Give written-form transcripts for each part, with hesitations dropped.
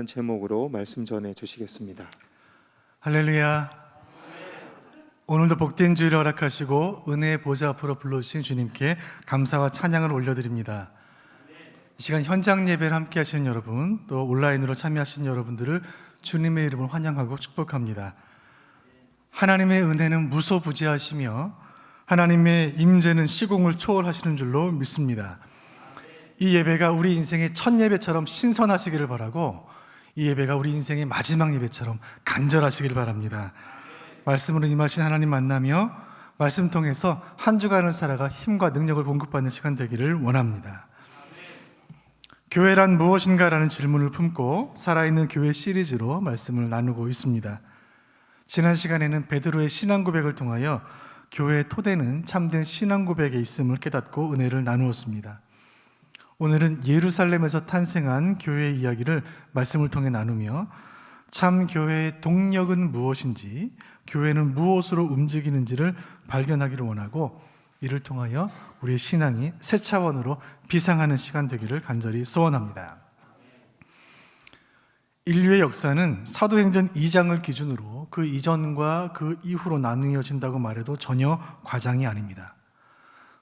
제목으로 말씀 전해 주시겠습니다. 할렐루야. 오늘도 복된 주일을 허락하시고 은혜의 보좌 앞으로 불러주신 주님께 감사와 찬양을 올려드립니다. 이 시간 현장 예배를 함께 하시는 여러분, 또 온라인으로 참여하시는 여러분들을 주님의 이름으로 환영하고 축복합니다. 하나님의 은혜는 무소부재하시며 하나님의 임재는 시공을 초월하시는 줄로 믿습니다. 이 예배가 우리 인생의 첫 예배처럼 신선하시기를 바라고, 이 예배가 우리 인생의 마지막 예배처럼 간절하시길 바랍니다. 말씀으로 임하신 하나님 만나며 말씀 통해서 한 주간을 살아가 힘과 능력을 공급받는 시간 되기를 원합니다. 교회란 무엇인가라는 질문을 품고 살아있는 교회 시리즈로 말씀을 나누고 있습니다. 지난 시간에는 베드로의 신앙 고백을 통하여 교회의 토대는 참된 신앙 고백에 있음을 깨닫고 은혜를 나누었습니다. 오늘은 예루살렘에서 탄생한 교회의 이야기를 말씀을 통해 나누며 참 교회의 동력은 무엇인지, 교회는 무엇으로 움직이는지를 발견하기를 원하고, 이를 통하여 우리의 신앙이 새 차원으로 비상하는 시간 되기를 간절히 소원합니다. 인류의 역사는 사도행전 2장을 기준으로 그 이전과 그 이후로 나누어진다고 말해도 전혀 과장이 아닙니다.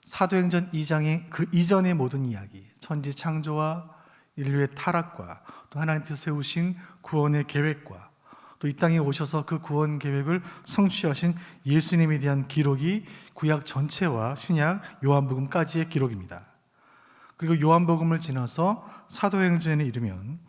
사도행전 2장의 그 이전의 모든 이야기, 천지 창조와 인류의 타락과 또 하나님께서 세우신 구원의 계획과 또 이 땅에 오셔서 그 구원 계획을 성취하신 예수님에 대한 기록이 구약 전체와 신약 요한복음까지의 기록입니다. 그리고 요한복음을 지나서 사도행전에 이르면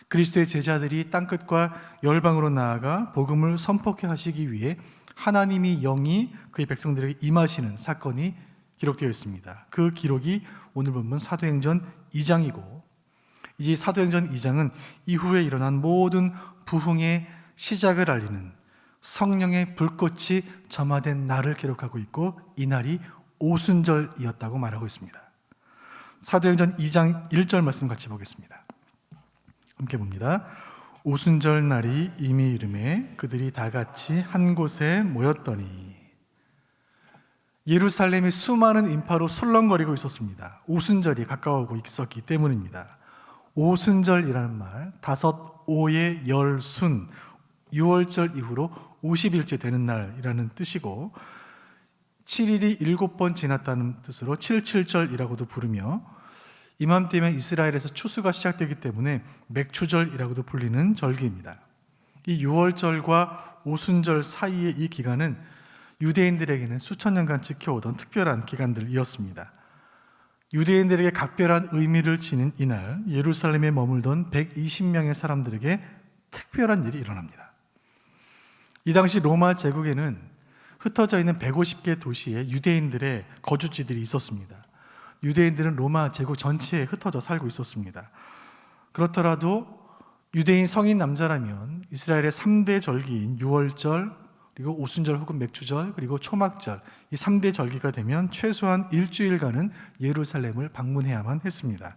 그리스도의 제자들이 땅끝과 열방으로 나아가 복음을 선포케 하시기 위해 하나님이 영이 그의 백성들에게 임하시는 사건이 기록되어 있습니다. 그 기록이 오늘 본문 사도행전 2장이고, 이 사도행전 2장은 이후에 일어난 모든 부흥의 시작을 알리는 성령의 불꽃이 점화된 날을 기록하고 있고, 이 날이 오순절이었다고 말하고 있습니다. 사도행전 2장 1절 말씀 같이 보겠습니다. 함께 봅니다. 오순절 날이 이미 이르매 그들이 다 같이 한 곳에 모였더니. 예루살렘이 수많은 인파로 술렁거리고 있었습니다. 오순절이 가까워오고 있었기 때문입니다. 오순절이라는 말, 다섯 오의 열순, 6월절 이후로 50일째 되는 날이라는 뜻이고, 7일이 7번 지났다는 뜻으로 77절이라고도 부르며, 이맘때면 이스라엘에서 추수가 시작되기 때문에 맥추절이라고도 불리는 절기입니다. 이 6월절과 오순절 사이의 이 기간은 유대인들에게는 수천 년간 지켜오던 특별한 기간들이었습니다. 유대인들에게 각별한 의미를 지닌 이날, 예루살렘에 머물던 120명의 사람들에게 특별한 일이 일어납니다. 이 당시 로마 제국에는 흩어져 있는 150개 도시에 유대인들의 거주지들이 있었습니다. 유대인들은 로마 제국 전체에 흩어져 살고 있었습니다. 그렇더라도 유대인 성인 남자라면 이스라엘의 3대 절기인 6월절, 그리고 오순절 혹은 맥추절, 그리고 초막절, 이 3대 절기가 되면 최소한 일주일간은 예루살렘을 방문해야만 했습니다.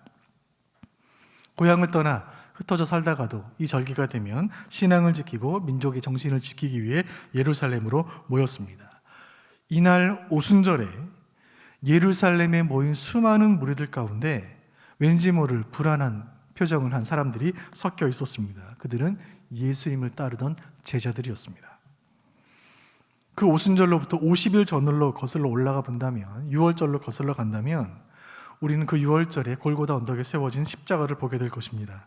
고향을 떠나 흩어져 살다가도 이 절기가 되면 신앙을 지키고 민족의 정신을 지키기 위해 예루살렘으로 모였습니다. 이날 오순절에 예루살렘에 모인 수많은 무리들 가운데 왠지 모를 불안한 표정을 한 사람들이 섞여 있었습니다. 그들은 예수님을 따르던 제자들이었습니다. 그 오순절로부터 50일 전으로 거슬러 올라가 본다면, 6월절로 거슬러 간다면 우리는 그 6월절에 골고다 언덕에 세워진 십자가를 보게 될 것입니다.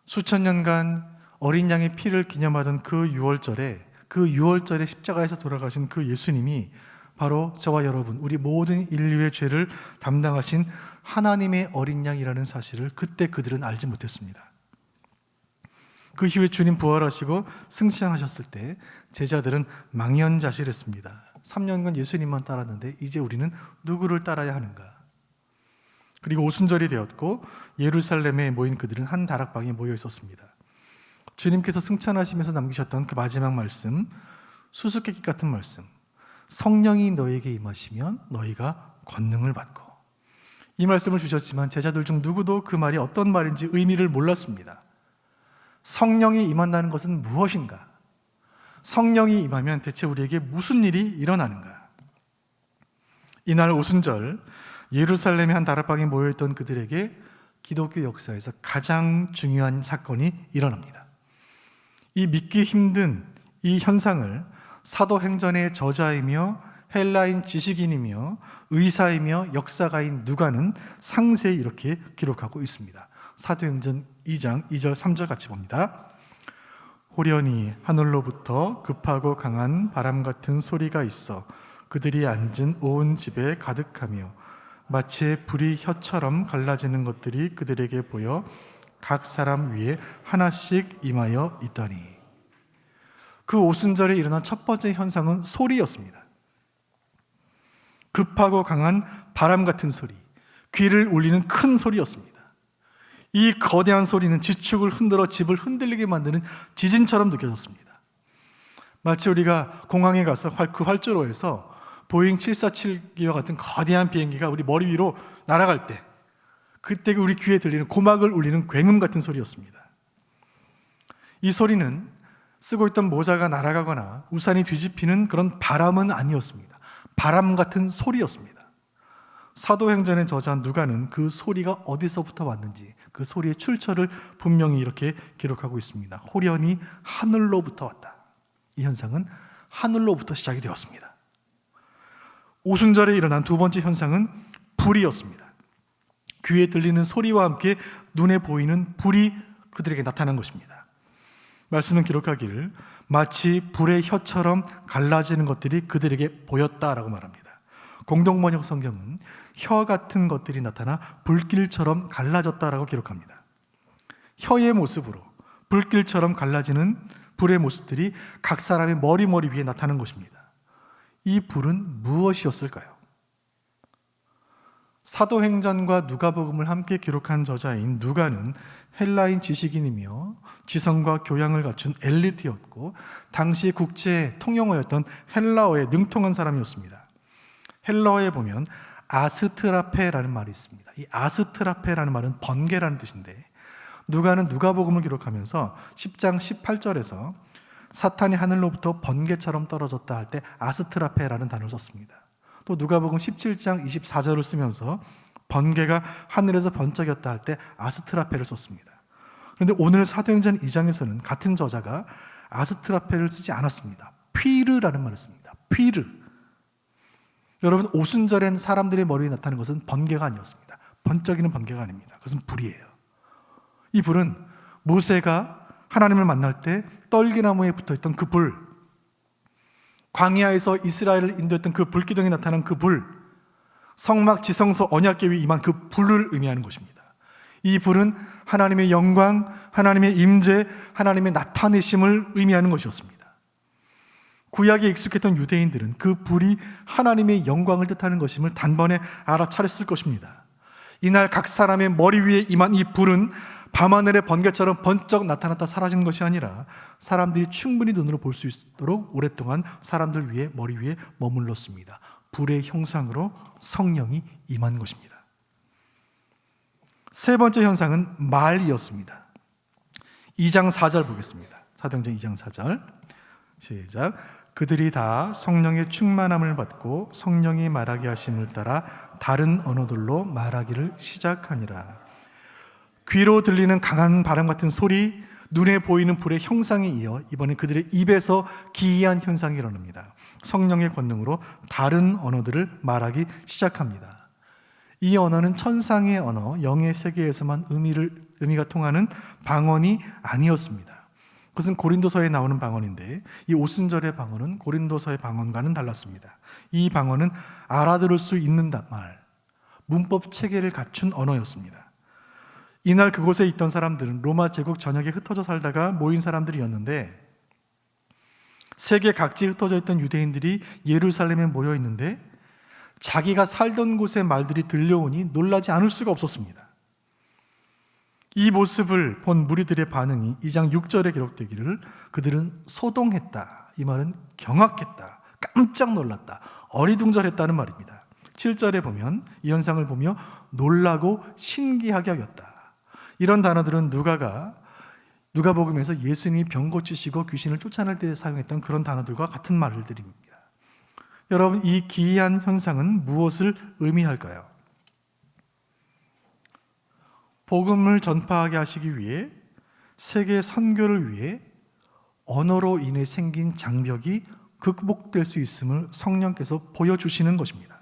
수천 년간 어린 양의 피를 기념하던 그 6월절에 십자가에서 돌아가신 그 예수님이 바로 저와 여러분, 우리 모든 인류의 죄를 담당하신 하나님의 어린 양이라는 사실을 그때 그들은 알지 못했습니다. 그 이후에 주님 부활하시고 승천하셨을 때 제자들은 망연자실했습니다. 3년간 예수님만 따랐는데 이제 우리는 누구를 따라야 하는가? 그리고 오순절이 되었고 예루살렘에 모인 그들은 한 다락방에 모여 있었습니다. 주님께서 승천하시면서 남기셨던 그 마지막 말씀, 수수께끼 같은 말씀, 성령이 너에게 임하시면 너희가 권능을 받고, 이 말씀을 주셨지만 제자들 중 누구도 그 말이 어떤 말인지 의미를 몰랐습니다. 성령이 임한다는 것은 무엇인가? 성령이 임하면 대체 우리에게 무슨 일이 일어나는가? 이날 오순절 예루살렘의 한 다락방에 모여있던 그들에게 기독교 역사에서 가장 중요한 사건이 일어납니다. 이 믿기 힘든 이 현상을 사도행전의 저자이며 헬라인 지식인이며 의사이며 역사가인 누가는 상세히 이렇게 기록하고 있습니다. 사도행전 2장 2절 3절 같이 봅니다. 호련히 하늘로부터 급하고 강한 바람 같은 소리가 있어 그들이 앉은 온 집에 가득하며 마치 불이 혀처럼 갈라지는 것들이 그들에게 보여 각 사람 위에 하나씩 임하여 있더니, 그 오순절에 일어난 첫 번째 현상은 소리였습니다. 급하고 강한 바람 같은 소리, 귀를 울리는 큰 소리였습니다. 이 거대한 소리는 지축을 흔들어 집을 흔들리게 만드는 지진처럼 느껴졌습니다. 마치 우리가 공항에 가서 그 활주로에서 보잉 747기와 같은 거대한 비행기가 우리 머리 위로 날아갈 때 그때 우리 귀에 들리는 고막을 울리는 굉음 같은 소리였습니다. 이 소리는 쓰고 있던 모자가 날아가거나 우산이 뒤집히는 그런 바람은 아니었습니다. 바람 같은 소리였습니다. 사도행전의 저자 누가는 그 소리가 어디서부터 왔는지 그 소리의 출처를 분명히 이렇게 기록하고 있습니다. 호련히 하늘로부터 왔다. 이 현상은 하늘로부터 시작이 되었습니다. 오순절에 일어난 두 번째 현상은 불이었습니다. 귀에 들리는 소리와 함께 눈에 보이는 불이 그들에게 나타난 것입니다. 말씀은 기록하기를 마치 불의 혀처럼 갈라지는 것들이 그들에게 보였다라고 말합니다. 공동번역 성경은 혀 같은 것들이 나타나 불길처럼 갈라졌다라고 기록합니다. 혀의 모습으로 불길처럼 갈라지는 불의 모습들이 각 사람의 머리 위에 나타난 것입니다. 이 불은 무엇이었을까요? 사도행전과 누가복음을 함께 기록한 저자인 누가는 헬라인 지식인이며 지성과 교양을 갖춘 엘리트였고 당시 국제 통용어였던 헬라어에 능통한 사람이었습니다. 헬라어에 보면 아스트라페라는 말이 있습니다. 이 아스트라페라는 말은 번개라는 뜻인데, 누가는 누가복음을 기록하면서 10장 18절에서 사탄이 하늘로부터 번개처럼 떨어졌다 할 때 아스트라페라는 단어를 썼습니다. 또 누가복음 17장 24절을 쓰면서 번개가 하늘에서 번쩍였다 할 때 아스트라페를 썼습니다. 그런데 오늘 사도행전 2장에서는 같은 저자가 아스트라페를 쓰지 않았습니다. 퀴르라는 말을 씁니다. 퀴르. 여러분, 오순절엔 사람들의 머리에 나타나는 것은 번개가 아니었습니다. 번쩍이는 번개가 아닙니다. 그것은 불이에요. 이 불은 모세가 하나님을 만날 때 떨기나무에 붙어있던 그 불, 광야에서 이스라엘을 인도했던 그 불기둥에 나타난 그 불, 성막 지성소 언약궤 위에 임한 그 불을 의미하는 것입니다. 이 불은 하나님의 영광, 하나님의 임재, 하나님의 나타내심을 의미하는 것이었습니다. 구약에 익숙했던 유대인들은 그 불이 하나님의 영광을 뜻하는 것임을 단번에 알아차렸을 것입니다. 이날 각 사람의 머리 위에 임한 이 불은 밤하늘의 번개처럼 번쩍 나타났다 사라진 것이 아니라 사람들이 충분히 눈으로 볼 수 있도록 오랫동안 사람들 위에 머리 위에 머물렀습니다. 불의 형상으로 성령이 임한 것입니다. 세 번째 현상은 말이었습니다. 2장 4절 보겠습니다. 사도행전 2장 4절 시작. 그들이 다 성령의 충만함을 받고 성령이 말하게 하심을 따라 다른 언어들로 말하기를 시작하니라. 귀로 들리는 강한 바람 같은 소리, 눈에 보이는 불의 형상에 이어 이번에 그들의 입에서 기이한 현상이 일어납니다. 성령의 권능으로 다른 언어들을 말하기 시작합니다. 이 언어는 천상의 언어, 영의 세계에서만 의미가 통하는 방언이 아니었습니다. 그것은 고린도서에 나오는 방언인데, 이 오순절의 방언은 고린도서의 방언과는 달랐습니다. 이 방언은 알아들을 수 있는 말, 문법 체계를 갖춘 언어였습니다. 이날 그곳에 있던 사람들은 로마 제국 전역에 흩어져 살다가 모인 사람들이었는데, 세계 각지에 흩어져 있던 유대인들이 예루살렘에 모여 있는데 자기가 살던 곳의 말들이 들려오니 놀라지 않을 수가 없었습니다. 이 모습을 본 무리들의 반응이 2장 6절에 기록되기를 그들은 소동했다. 이 말은 경악했다, 깜짝 놀랐다, 어리둥절했다는 말입니다. 7절에 보면 이 현상을 보며 놀라고 신기하게 여겼다. 이런 단어들은 누가복음에서 예수님이 병 고치시고 귀신을 쫓아낼 때 사용했던 그런 단어들과 같은 말들입니다. 여러분, 이 기이한 현상은 무엇을 의미할까요? 복음을 전파하게 하시기 위해 세계 선교를 위해 언어로 인해 생긴 장벽이 극복될 수 있음을 성령께서 보여주시는 것입니다.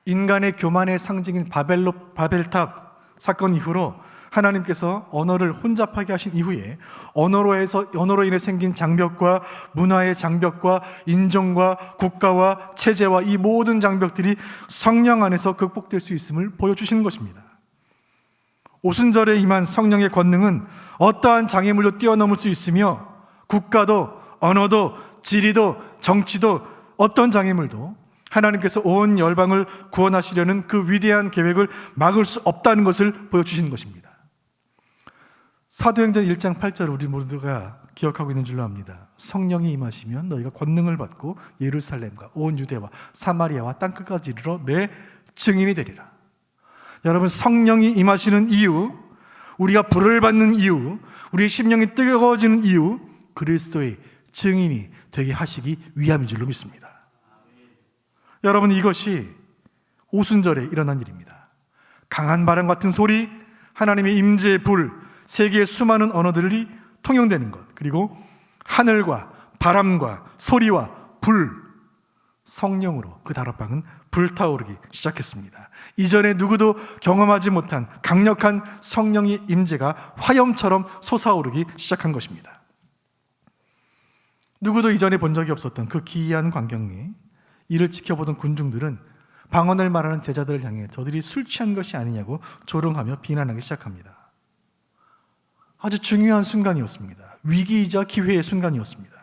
인간의 교만의 상징인 바벨탑 사건 이후로 하나님께서 언어를 혼잡하게 하신 이후에 언어로 인해 생긴 장벽과 문화의 장벽과 인종과 국가와 체제와 이 모든 장벽들이 성령 안에서 극복될 수 있음을 보여주시는 것입니다. 오순절에 임한 성령의 권능은 어떠한 장애물도 뛰어넘을 수 있으며 국가도 언어도 지리도 정치도 어떤 장애물도 하나님께서 온 열방을 구원하시려는 그 위대한 계획을 막을 수 없다는 것을 보여주시는 것입니다. 사도행전 1장 8절을 우리 모두가 기억하고 있는 줄로 압니다. 성령이 임하시면 너희가 권능을 받고 예루살렘과 온 유대와 사마리아와 땅끝까지 이르러 내 증인이 되리라. 여러분, 성령이 임하시는 이유, 우리가 불을 받는 이유, 우리의 심령이 뜨거워지는 이유, 그리스도의 증인이 되게 하시기 위함인 줄로 믿습니다. 여러분, 이것이 오순절에 일어난 일입니다. 강한 바람 같은 소리, 하나님의 임재의 불, 세계의 수많은 언어들이 통용되는 것, 그리고 하늘과 바람과 소리와 불, 성령으로 그 다락방은 불타오르기 시작했습니다. 이전에 누구도 경험하지 못한 강력한 성령의 임재가 화염처럼 솟아오르기 시작한 것입니다. 누구도 이전에 본 적이 없었던 그 기이한 광경에 이를 지켜보던 군중들은 방언을 말하는 제자들을 향해 저들이 술 취한 것이 아니냐고 조롱하며 비난하기 시작합니다. 아주 중요한 순간이었습니다. 위기이자 기회의 순간이었습니다.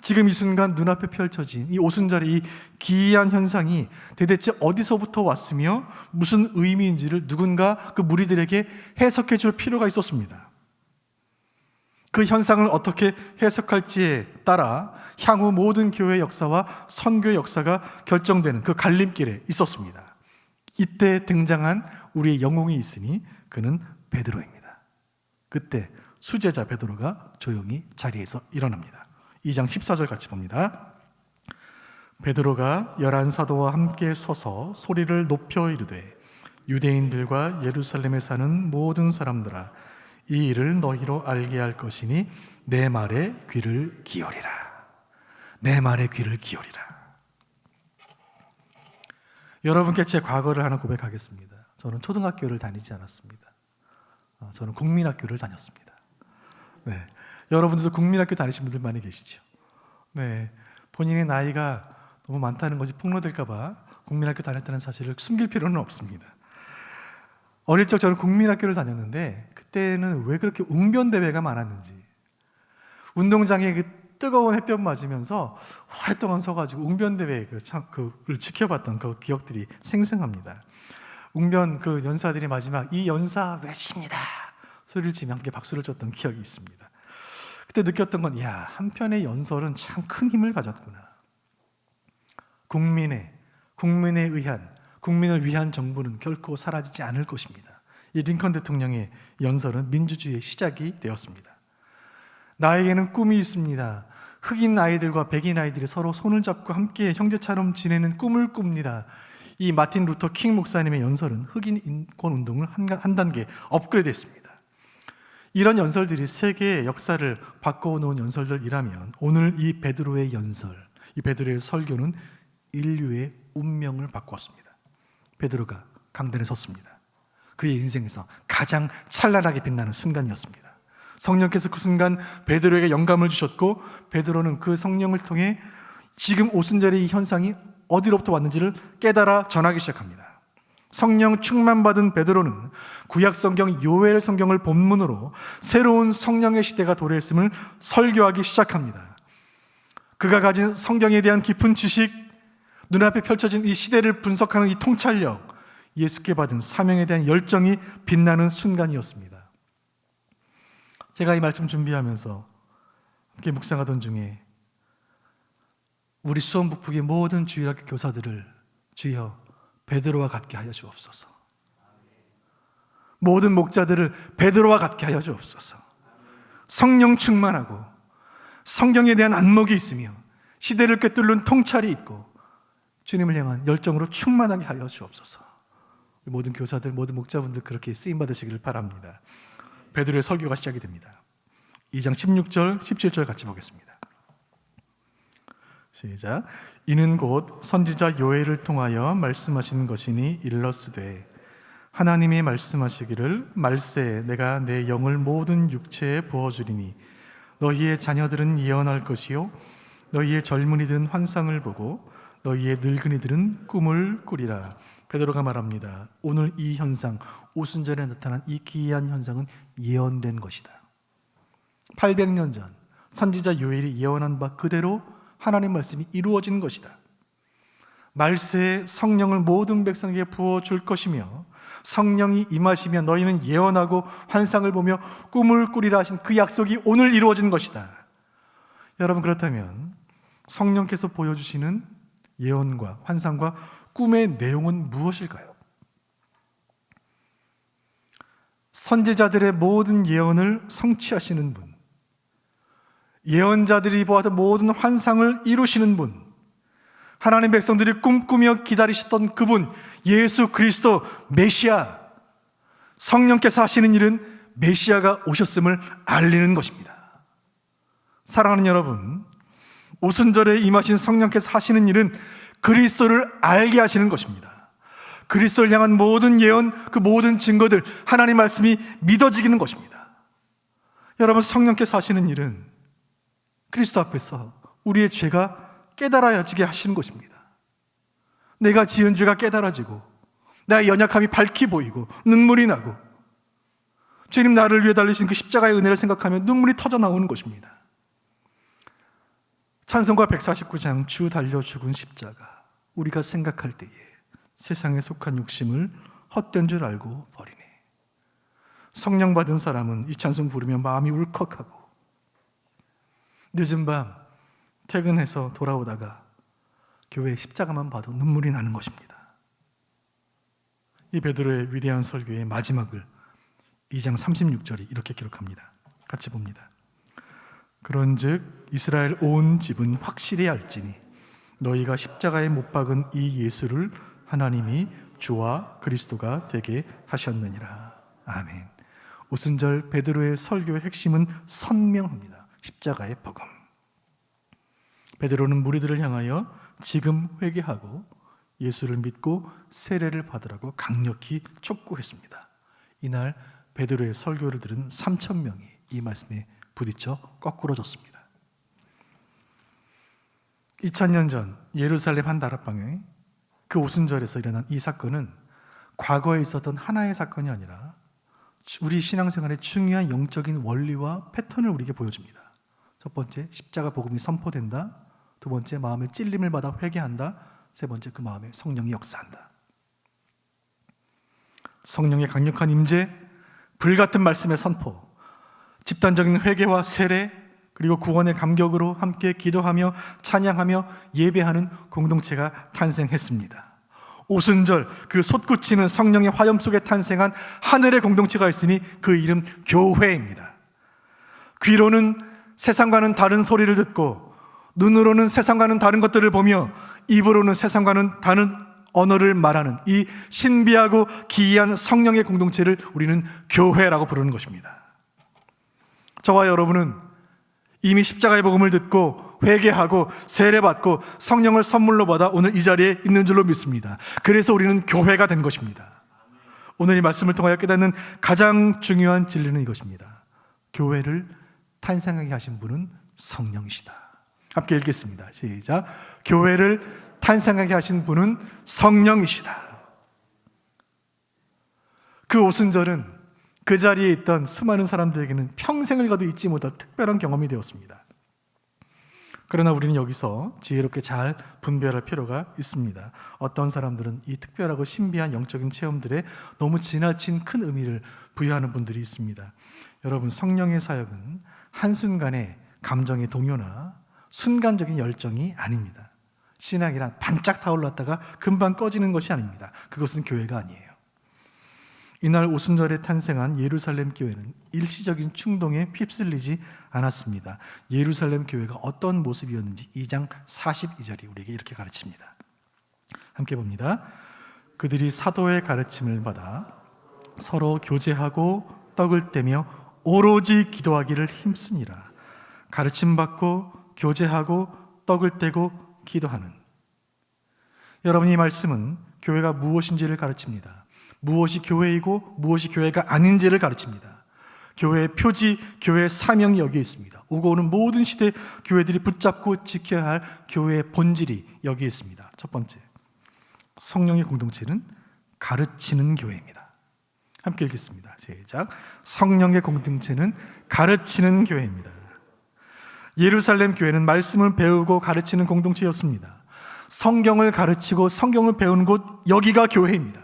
지금 이 순간 눈앞에 펼쳐진 이 오순절의 이 기이한 현상이 대체 어디서부터 왔으며 무슨 의미인지를 누군가 그 무리들에게 해석해 줄 필요가 있었습니다. 그 현상을 어떻게 해석할지에 따라 향후 모든 교회 역사와 선교의 역사가 결정되는 그 갈림길에 있었습니다. 이때 등장한 우리의 영웅이 있으니 그는 베드로입니다. 그때 수제자 베드로가 조용히 자리에서 일어납니다. 2장 14절 같이 봅니다. 베드로가 11사도와 함께 서서 소리를 높여 이르되 유대인들과 예루살렘에 사는 모든 사람들아, 이 일을 너희로 알게 할 것이니 내 말에 귀를 기울이라. 내 말에 귀를 기울이라. 여러분께 제 과거를 하나 고백하겠습니다. 저는 초등학교를 다니지 않았습니다. 저는 국민학교를 다녔습니다. 네, 여러분들도 국민학교 다니신 분들 많이 계시죠? 네, 본인의 나이가 너무 많다는 것이 폭로될까 봐 국민학교 다녔다는 사실을 숨길 필요는 없습니다. 어릴 적 저는 국민학교를 다녔는데 그때는 왜 그렇게 웅변대회가 많았는지, 운동장에 그 뜨거운 햇볕 맞으면서 오랫동안 서가지고 웅변대회 그걸 지켜봤던 그 기억들이 생생합니다. 웅변 그 연사들이 마지막 이 연사 외칩니다 소리를 치며 함께 박수를 쳤던 기억이 있습니다. 그때 느꼈던 건, 야, 한편의 연설은 참 큰 힘을 가졌구나. 국민을 위한 정부는 결코 사라지지 않을 것입니다. 이 링컨 대통령의 연설은 민주주의의 시작이 되었습니다. 나에게는 꿈이 있습니다. 흑인 아이들과 백인 아이들이 서로 손을 잡고 함께 형제처럼 지내는 꿈을 꿉니다. 이 마틴 루터 킹 목사님의 연설은 흑인 인권 운동을 한 단계 업그레이드했습니다. 이런 연설들이 세계의 역사를 바꿔놓은 연설들이라면 오늘 이 베드로의 연설, 이 베드로의 설교는 인류의 운명을 바꾸었습니다. 베드로가 강단에 섰습니다. 그의 인생에서 가장 찬란하게 빛나는 순간이었습니다. 성령께서 그 순간 베드로에게 영감을 주셨고, 베드로는 그 성령을 통해 지금 오순절의 이 현상이 어디로부터 왔는지를 깨달아 전하기 시작합니다. 성령 충만받은 베드로는 구약 성경 요엘 성경을 본문으로 새로운 성령의 시대가 도래했음을 설교하기 시작합니다. 그가 가진 성경에 대한 깊은 지식, 눈앞에 펼쳐진 이 시대를 분석하는 이 통찰력, 예수께 받은 사명에 대한 열정이 빛나는 순간이었습니다. 제가 이 말씀 준비하면서 함께 묵상하던 중에 우리 수원북북의 모든 주일학교 교사들을 주여 베드로와 같게 하여 주옵소서. 모든 목자들을 베드로와 같게 하여 주옵소서. 성령 충만하고 성경에 대한 안목이 있으며 시대를 꿰뚫는 통찰이 있고 주님을 향한 열정으로 충만하게 하여 주옵소서. 모든 교사들, 모든 목자분들 그렇게 쓰임 받으시기를 바랍니다. 베드로의 설교가 시작이 됩니다. 2장 16절, 17절 같이 보겠습니다. 시작. 이는 곧 선지자 요엘을 통하여 말씀하신 것이니 일러스되 하나님이 말씀하시기를 말세에 내가 내 영을 모든 육체에 부어주리니 너희의 자녀들은 예언할 것이요 너희의 젊은이들은 환상을 보고 너희의 늙은이들은 꿈을 꾸리라. 베드로가 말합니다. 오늘 이 현상, 오순절에 나타난 이 기이한 현상은 예언된 것이다. 800년 전 선지자 요엘이 예언한 바 그대로 하나님 말씀이 이루어진 것이다. 말세에 성령을 모든 백성에게 부어줄 것이며 성령이 임하시면 너희는 예언하고 환상을 보며 꿈을 꾸리라 하신 그 약속이 오늘 이루어진 것이다. 여러분, 그렇다면 성령께서 보여주시는 예언과 환상과 꿈의 내용은 무엇일까요? 선지자들의 모든 예언을 성취하시는 분, 예언자들이 보았던 모든 환상을 이루시는 분, 하나님 백성들이 꿈꾸며 기다리셨던 그분, 예수 그리스도 메시아, 성령께서 하시는 일은 메시아가 오셨음을 알리는 것입니다. 사랑하는 여러분, 오순절에 임하신 성령께서 하시는 일은 그리스도를 알게 하시는 것입니다. 그리스도를 향한 모든 예언, 그 모든 증거들, 하나님 말씀이 믿어지기는 것입니다. 여러분, 성령께서 하시는 일은 그리스도 앞에서 우리의 죄가 깨달아지게 하시는 것입니다. 내가 지은 죄가 깨달아지고 나의 연약함이 밝히 보이고 눈물이 나고 주님 나를 위해 달리신 그 십자가의 은혜를 생각하면 눈물이 터져 나오는 것입니다. 찬송가 149장 주 달려 죽은 십자가, 우리가 생각할 때에 세상에 속한 욕심을 헛된 줄 알고 버리네. 성령 받은 사람은 이 찬송 부르면 마음이 울컥하고 늦은 밤 퇴근해서 돌아오다가 교회 십자가만 봐도 눈물이 나는 것입니다. 이 베드로의 위대한 설교의 마지막을 2장 36절이 이렇게 기록합니다. 같이 봅니다. 그런즉 이스라엘 온 집은 확실히 알지니 너희가 십자가에 못 박은 이 예수를 하나님이 주와 그리스도가 되게 하셨느니라. 아멘. 오순절 베드로의 설교의 핵심은 선명합니다. 십자가의 복음. 베드로는 무리들을 향하여 지금 회개하고 예수를 믿고 세례를 받으라고 강력히 촉구했습니다. 이날 베드로의 설교를 들은 3,000명이 이 말씀에 부딪혀 거꾸로졌습니다. 2000년 전 예루살렘 한 다락방에 그 오순절에서 일어난 이 사건은 과거에 있었던 하나의 사건이 아니라 우리 신앙생활의 중요한 영적인 원리와 패턴을 우리에게 보여줍니다. 첫 번째, 십자가 복음이 선포된다. 두 번째, 마음의 찔림을 받아 회개한다. 세 번째, 그 마음에 성령이 역사한다. 성령의 강력한 임재, 불같은 말씀의 선포, 집단적인 회개와 세례, 그리고 구원의 감격으로 함께 기도하며 찬양하며 예배하는 공동체가 탄생했습니다. 오순절, 그 솟구치는 성령의 화염 속에 탄생한 하늘의 공동체가 있으니 그 이름 교회입니다. 귀로는 세상과는 다른 소리를 듣고 눈으로는 세상과는 다른 것들을 보며 입으로는 세상과는 다른 언어를 말하는 이 신비하고 기이한 성령의 공동체를 우리는 교회라고 부르는 것입니다. 저와 여러분은 이미 십자가의 복음을 듣고 회개하고 세례받고 성령을 선물로 받아 오늘 이 자리에 있는 줄로 믿습니다. 그래서 우리는 교회가 된 것입니다. 오늘 이 말씀을 통하여 깨닫는 가장 중요한 진리는 이것입니다. 교회를 탄생하게 하신 분은 성령이시다. 함께 읽겠습니다. 시작. 교회를 탄생하게 하신 분은 성령이시다. 그 오순절은 그 자리에 있던 수많은 사람들에게는 평생을 가도 잊지 못할 특별한 경험이 되었습니다. 그러나 우리는 여기서 지혜롭게 잘 분별할 필요가 있습니다. 어떤 사람들은 이 특별하고 신비한 영적인 체험들에 너무 지나친 큰 의미를 부여하는 분들이 있습니다. 여러분, 성령의 사역은 한순간의 감정의 동요나 순간적인 열정이 아닙니다. 신앙이란 반짝 타올랐다가 금방 꺼지는 것이 아닙니다. 그것은 교회가 아니에요. 이날 오순절에 탄생한 예루살렘 교회는 일시적인 충동에 휩쓸리지 않았습니다. 예루살렘 교회가 어떤 모습이었는지 2장 42절이 우리에게 이렇게 가르칩니다. 함께 봅니다. 그들이 사도의 가르침을 받아 서로 교제하고 떡을 떼며 오로지 기도하기를 힘쓰니라. 가르침 받고 교제하고 떡을 떼고 기도하는. 여러분, 이 말씀은 교회가 무엇인지를 가르칩니다. 무엇이 교회이고 무엇이 교회가 아닌지를 가르칩니다. 교회의 표지, 교회의 사명이 여기에 있습니다. 오고 오는 모든 시대 교회들이 붙잡고 지켜야 할 교회의 본질이 여기에 있습니다. 첫 번째, 성령의 공동체는 가르치는 교회입니다. 함께 읽겠습니다. 시작. 성령의 공동체는 가르치는 교회입니다. 예루살렘 교회는 말씀을 배우고 가르치는 공동체였습니다. 성경을 가르치고 성경을 배우는 곳, 여기가 교회입니다.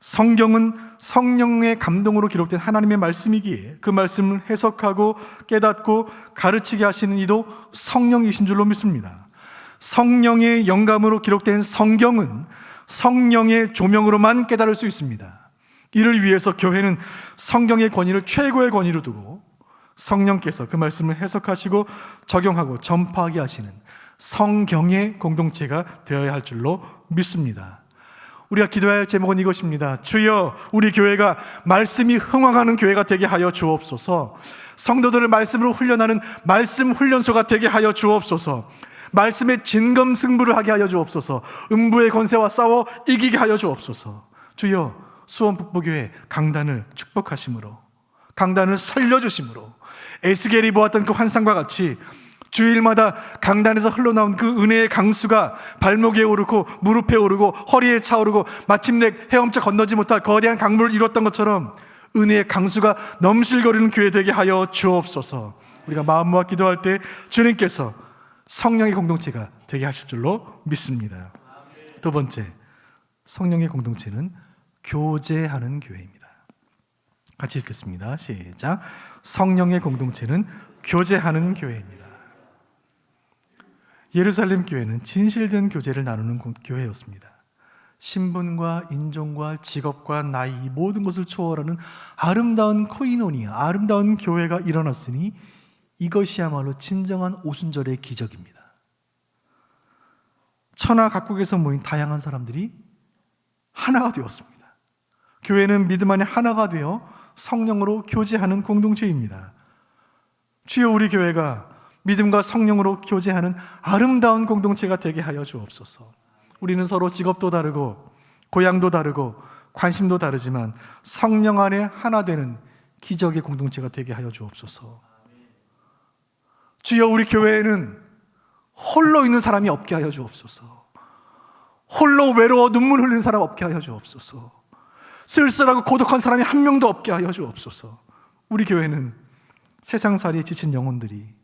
성경은 성령의 감동으로 기록된 하나님의 말씀이기에 그 말씀을 해석하고 깨닫고 가르치게 하시는 이도 성령이신 줄로 믿습니다. 성령의 영감으로 기록된 성경은 성령의 조명으로만 깨달을 수 있습니다. 이를 위해서 교회는 성경의 권위를 최고의 권위로 두고 성령께서 그 말씀을 해석하시고 적용하고 전파하게 하시는 성경의 공동체가 되어야 할 줄로 믿습니다. 우리가 기도해야 할 제목은 이것입니다. 주여, 우리 교회가 말씀이 흥황하는 교회가 되게 하여 주옵소서. 성도들을 말씀으로 훈련하는 말씀 훈련소가 되게 하여 주옵소서. 말씀의 진검승부를 하게 하여 주옵소서. 음부의 권세와 싸워 이기게 하여 주옵소서. 주여, 수원 북부교회 강단을 축복하심으로, 강단을 살려주심으로, 에스겔이 보았던 그 환상과 같이 주일마다 강단에서 흘러나온 그 은혜의 강수가 발목에 오르고 무릎에 오르고 허리에 차오르고 마침내 헤엄쳐 건너지 못할 거대한 강물을 이뤘던 것처럼 은혜의 강수가 넘실거리는 교회 되게 하여 주옵소서. 우리가 마음 모아 기도할 때 주님께서 성령의 공동체가 되게 하실 줄로 믿습니다. 두 번째, 성령의 공동체는 교제하는 교회입니다. 같이 읽겠습니다. 시작. 성령의 공동체는 교제하는 교회입니다. 예루살렘 교회는 진실된 교제를 나누는 교회였습니다. 신분과 인종과 직업과 나이, 이 모든 것을 초월하는 아름다운 코이노니아, 아름다운 교회가 일어났으니 이것이야말로 진정한 오순절의 기적입니다. 천하 각국에서 모인 다양한 사람들이 하나가 되었습니다. 교회는 믿음 안에 하나가 되어 성령으로 교제하는 공동체입니다. 주여, 우리 교회가 믿음과 성령으로 교제하는 아름다운 공동체가 되게 하여 주옵소서. 우리는 서로 직업도 다르고 고향도 다르고 관심도 다르지만 성령 안에 하나 되는 기적의 공동체가 되게 하여 주옵소서. 주여, 우리 교회에는 홀로 있는 사람이 없게 하여 주옵소서. 홀로 외로워 눈물 흘리는 사람 없게 하여 주옵소서. 쓸쓸하고 고독한 사람이 한 명도 없게 하여 주옵소서. 우리 교회는 세상살이에 지친 영혼들이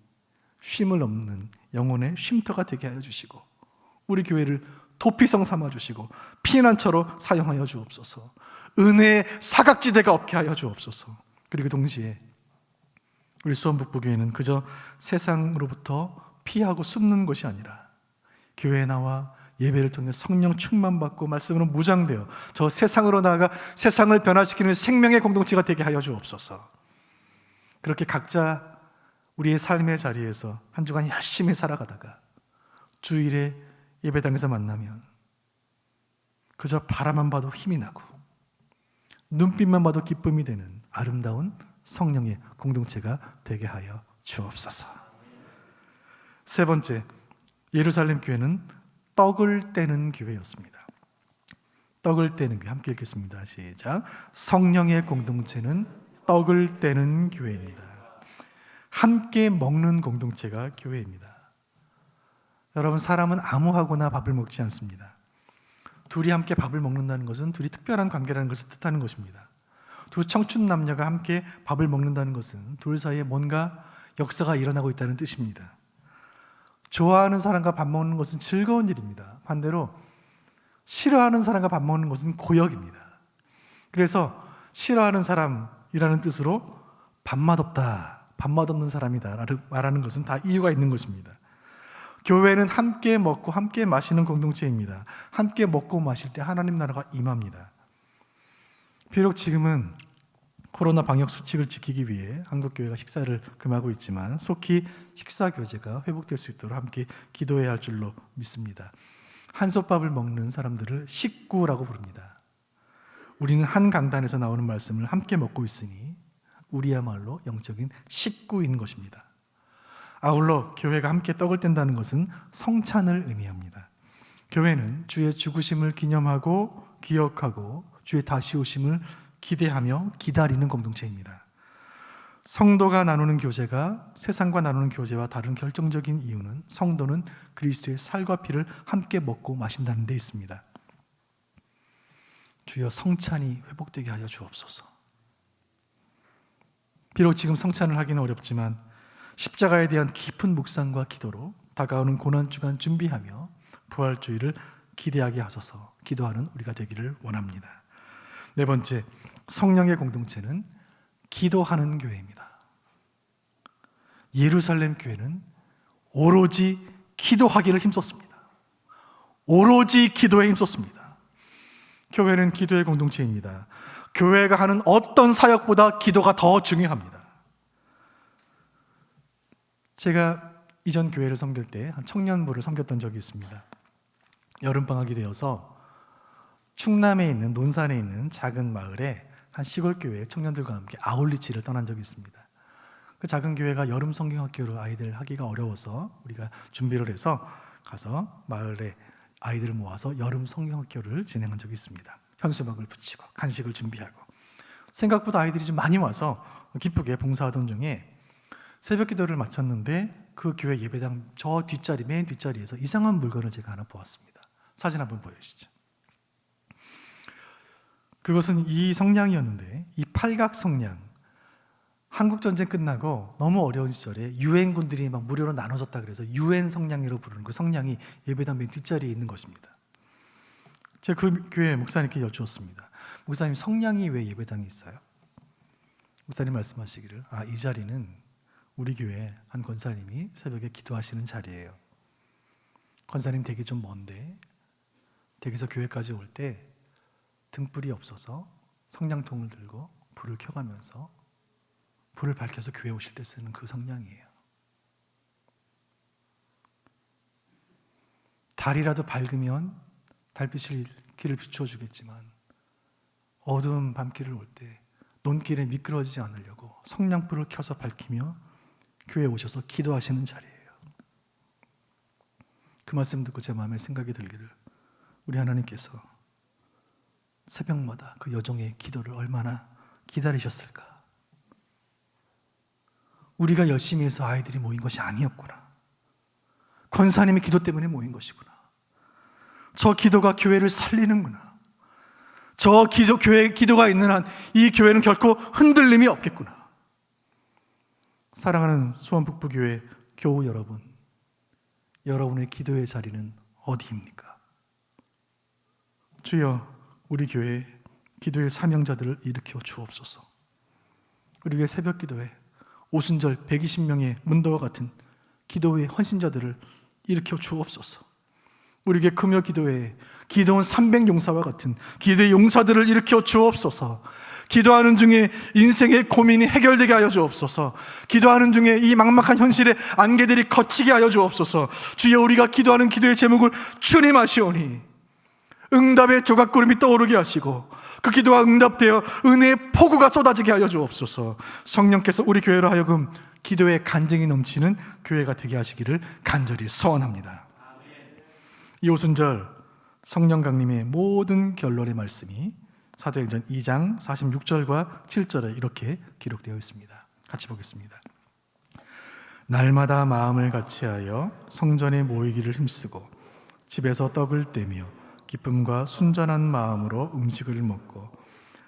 쉼을 없는 영혼의 쉼터가 되게 하여 주시고, 우리 교회를 도피성 삼아 주시고 피난처로 사용하여 주옵소서. 은혜의 사각지대가 없게 하여 주옵소서. 그리고 동시에 우리 수원북부교회는 그저 세상으로부터 피하고 숨는 것이 아니라 교회에 나와 예배를 통해 성령 충만받고 말씀으로 무장되어 저 세상으로 나아가 세상을 변화시키는 생명의 공동체가 되게 하여 주옵소서. 그렇게 각자 우리의 삶의 자리에서 한 주간 열심히 살아가다가 주일에 예배당에서 만나면 그저 바라만 봐도 힘이 나고 눈빛만 봐도 기쁨이 되는 아름다운 성령의 공동체가 되게 하여 주옵소서. 세 번째, 예루살렘 교회는 떡을 떼는 교회였습니다. 떡을 떼는 교회, 함께 읽겠습니다. 시작. 성령의 공동체는 떡을 떼는 교회입니다. 함께 먹는 공동체가 교회입니다. 여러분, 사람은 아무하고나 밥을 먹지 않습니다. 둘이 함께 밥을 먹는다는 것은 둘이 특별한 관계라는 것을 뜻하는 것입니다. 두 청춘 남녀가 함께 밥을 먹는다는 것은 둘 사이에 뭔가 역사가 일어나고 있다는 뜻입니다. 좋아하는 사람과 밥 먹는 것은 즐거운 일입니다. 반대로 싫어하는 사람과 밥 먹는 것은 고역입니다. 그래서 싫어하는 사람이라는 뜻으로 밥맛 없다, 밥맛 없는 사람이다 말하는 것은 다 이유가 있는 것입니다. 교회는 함께 먹고 함께 마시는 공동체입니다. 함께 먹고 마실 때 하나님 나라가 임합니다. 비록 지금은 코로나 방역 수칙을 지키기 위해 한국교회가 식사를 금하고 있지만 속히 식사 교제가 회복될 수 있도록 함께 기도해야 할 줄로 믿습니다. 한솥밥을 먹는 사람들을 식구라고 부릅니다. 우리는 한 강단에서 나오는 말씀을 함께 먹고 있으니 우리야말로 영적인 식구인 것입니다. 아울러 교회가 함께 떡을 뗀다는 것은 성찬을 의미합니다. 교회는 주의 죽으심을 기념하고 기억하고 주의 다시 오심을 기대하며 기다리는 공동체입니다. 성도가 나누는 교제가 세상과 나누는 교제와 다른 결정적인 이유는 성도는 그리스도의 살과 피를 함께 먹고 마신다는 데 있습니다. 주여 성찬이 회복되게 하여 주옵소서. 비록 지금 성찬을 하기는 어렵지만 십자가에 대한 깊은 묵상과 기도로 다가오는 고난주간 준비하며 부활주의를 기대하게 하소서 기도하는 우리가 되기를 원합니다. 네 번째, 성령의 공동체는 기도하는 교회입니다. 예루살렘 교회는 오로지 기도하기를 힘썼습니다. 오로지 기도에 힘썼습니다. 교회는 기도의 공동체입니다. 교회가 하는 어떤 사역보다 기도가 더 중요합니다. 제가 이전 교회를 섬길 때 한 청년부를 섬겼던 적이 있습니다. 여름방학이 되어서 충남에 있는 논산에 있는 작은 마을에 한 시골 교회 청년들과 함께 아울리치를 떠난 적이 있습니다. 그 작은 교회가 여름 성경학교로 아이들 하기가 어려워서 우리가 준비를 해서 가서 마을에 아이들을 모아서 여름 성경학교를 진행한 적이 있습니다. 현수막을 붙이고 간식을 준비하고 생각보다 아이들이 좀 많이 와서 기쁘게 봉사하던 중에 새벽 기도를 마쳤는데 그 교회 예배당 저 뒷자리 맨 뒷자리에서 이상한 물건을 제가 하나 보았습니다. 사진 한번 보여주시죠. 그것은 이 성냥이었는데 이 팔각 성냥, 한국전쟁 끝나고 너무 어려운 시절에 유엔군들이 막 무료로 나눠줬다 그래서 유엔 성냥이라고 부르는 그 성냥이 예배당 맨 뒷자리에 있는 것입니다. 제가 그 교회 목사님께 여쭈었습니다. 목사님, 성냥이 왜 예배당에 있어요? 목사님 말씀하시기를 이 자리는 우리 교회 한 권사님이 새벽에 기도하시는 자리예요. 권사님 댁이 좀 먼데 댁에서 교회까지 올 때 등불이 없어서 성냥통을 들고 불을 켜가면서 불을 밝혀서 교회 오실 때 쓰는 그 성냥이에요. 달이라도 밝으면 달빛이 길을 비춰주겠지만 어두운 밤길을 올 때 논길에 미끄러지지 않으려고 성냥불을 켜서 밝히며 교회에 오셔서 기도하시는 자리예요. 그 말씀 듣고 제 마음에 생각이 들기를 우리 하나님께서 새벽마다 그 여종의 기도를 얼마나 기다리셨을까. 우리가 열심히 해서 아이들이 모인 것이 아니었구나. 권사님의 기도 때문에 모인 것이구나. 저 기도가 교회를 살리는구나. 저 기도가 있는 한 이 교회는 결코 흔들림이 없겠구나. 사랑하는 수원북부교회 교우 여러분, 여러분의 기도의 자리는 어디입니까? 주여, 우리 교회에 기도의 사명자들을 일으켜 주옵소서. 우리 교회 새벽 기도에 오순절 120명의 문도와 같은 기도의 헌신자들을 일으켜 주옵소서. 우리 교회 금요 기도회에 기도원 300용사와 같은 기도의 용사들을 일으켜 주옵소서. 기도하는 중에 인생의 고민이 해결되게 하여 주옵소서. 기도하는 중에 이 막막한 현실의 안개들이 걷히게 하여 주옵소서. 주여, 우리가 기도하는 기도의 제목을 주님 아시오니 응답의 조각구름이 떠오르게 하시고 그 기도가 응답되어 은혜의 폭우가 쏟아지게 하여 주옵소서. 성령께서 우리 교회로 하여금 기도의 간증이 넘치는 교회가 되게 하시기를 간절히 소원합니다. 이 오순절 성령 강림의 모든 결론의 말씀이 사도행전 2장 46절과 7절에 이렇게 기록되어 있습니다. 같이 보겠습니다. 날마다 마음을 같이하여 성전에 모이기를 힘쓰고 집에서 떡을 떼며 기쁨과 순전한 마음으로 음식을 먹고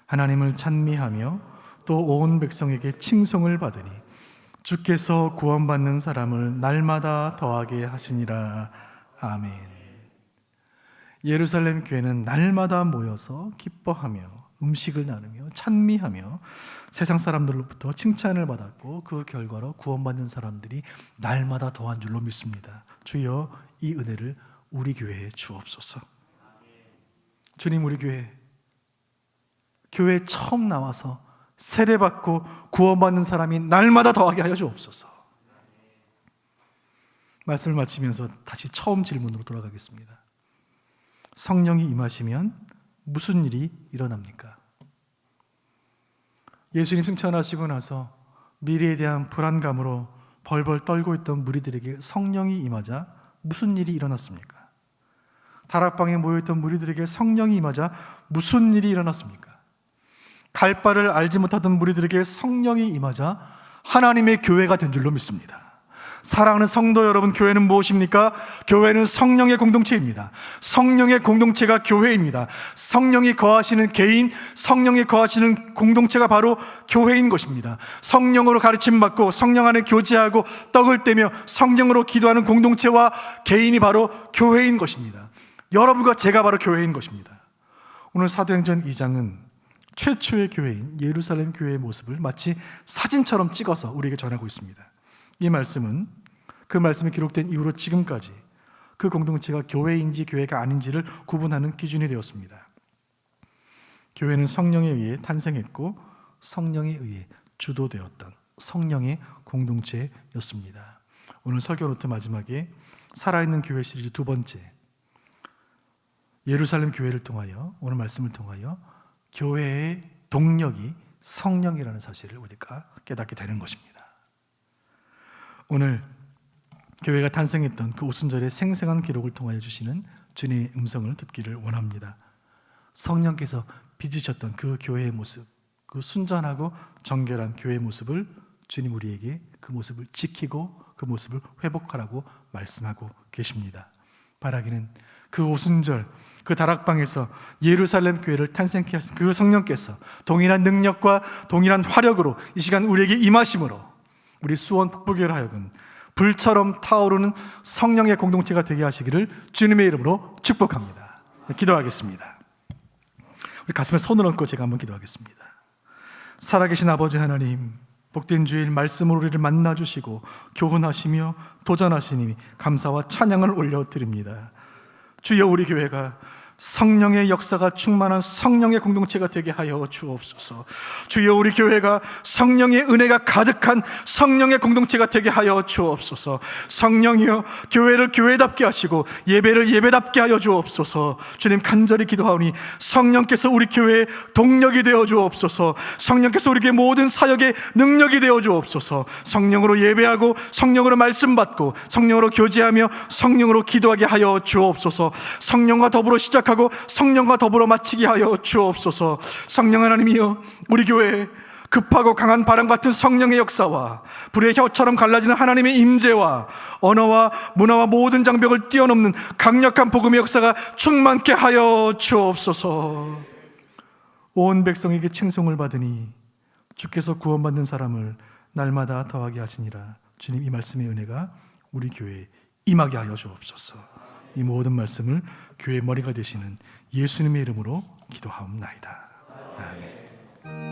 하나님을 찬미하며 또 온 백성에게 칭송을 받으니 주께서 구원받는 사람을 날마다 더하게 하시니라. 아멘. 예루살렘 교회는 날마다 모여서 기뻐하며 음식을 나누며 찬미하며 세상 사람들로부터 칭찬을 받았고 그 결과로 구원받는 사람들이 날마다 더한 줄로 믿습니다. 주여, 이 은혜를 우리 교회에 주옵소서. 주님, 우리 교회에 처음 나와서 세례받고 구원받는 사람이 날마다 더하게 하여 주옵소서. 말씀을 마치면서 다시 처음 질문으로 돌아가겠습니다. 성령이 임하시면 무슨 일이 일어납니까? 예수님 승천하시고 나서 미래에 대한 불안감으로 벌벌 떨고 있던 무리들에게 성령이 임하자 무슨 일이 일어났습니까? 다락방에 모여있던 무리들에게 성령이 임하자 무슨 일이 일어났습니까? 갈 바를 알지 못하던 무리들에게 성령이 임하자 하나님의 교회가 된 줄로 믿습니다. 사랑하는 성도 여러분, 교회는 무엇입니까? 교회는 성령의 공동체입니다. 성령의 공동체가 교회입니다. 성령이 거하시는 개인, 성령이 거하시는 공동체가 바로 교회인 것입니다. 성령으로 가르침받고 성령 안에 교제하고 떡을 떼며 성령으로 기도하는 공동체와 개인이 바로 교회인 것입니다. 여러분과 제가 바로 교회인 것입니다. 오늘 사도행전 2장은 최초의 교회인 예루살렘 교회의 모습을 마치 사진처럼 찍어서 우리에게 전하고 있습니다. 이 말씀은 그 말씀이 기록된 이후로 지금까지 그 공동체가 교회인지 교회가 아닌지를 구분하는 기준이 되었습니다. 교회는 성령에 의해 탄생했고 성령에 의해 주도되었던 성령의 공동체였습니다. 오늘 설교 노트 마지막에 살아있는 교회 시리즈 두 번째, 예루살렘 교회를 통하여, 오늘 말씀을 통하여 교회의 동력이 성령이라는 사실을 우리가 깨닫게 되는 것입니다. 오늘 교회가 탄생했던 그 오순절의 생생한 기록을 통하여 주시는 주님의 음성을 듣기를 원합니다. 성령께서 빚으셨던 그 교회의 모습, 그 순전하고 정결한 교회의 모습을 주님 우리에게 그 모습을 지키고 그 모습을 회복하라고 말씀하고 계십니다. 바라기는 그 오순절 그 다락방에서 예루살렘 교회를 탄생케 하신 그 성령께서 동일한 능력과 동일한 화력으로 이 시간 우리에게 임하심으로 우리 수원 북부교회를 하여금 불처럼 타오르는 성령의 공동체가 되게 하시기를 주님의 이름으로 축복합니다. 기도하겠습니다. 우리 가슴에 손을 얹고 제가 한번 기도하겠습니다. 살아계신 아버지 하나님, 복된 주일 말씀으로 우리를 만나주시고 교훈하시며 도전하시니 감사와 찬양을 올려드립니다. 주여, 우리 교회가 성령의 역사가 충만한 성령의 공동체가 되게 하여 주옵소서. 주여, 우리 교회가 성령의 은혜가 가득한 성령의 공동체가 되게 하여 주옵소서. 성령이여, 교회를 교회답게 하시고 예배를 예배답게 하여 주옵소서. 주님, 간절히 기도하오니 성령께서 우리 교회의 동력이 되어 주옵소서. 성령께서 우리에게 모든 사역의 능력이 되어 주옵소서. 성령으로 예배하고 성령으로 말씀 받고 성령으로 교제하며 성령으로 기도하게 하여 주옵소서. 성령과 더불어 시작하고 성령과 더불어 마치게 하여 주옵소서. 성령 하나님이여, 우리 교회에 급하고 강한 바람 같은 성령의 역사와 불의 혀처럼 갈라지는 하나님의 임재와 언어와 문화와 모든 장벽을 뛰어넘는 강력한 복음의 역사가 충만케 하여 주옵소서. 온 백성에게 칭송을 받으니 주께서 구원받는 사람을 날마다 더하게 하시니라. 주님, 이 말씀의 은혜가 우리 교회에 임하게 하여 주옵소서. 이 모든 말씀을 교회의 머리가 되시는 예수님의 이름으로 기도하옵나이다. 아멘.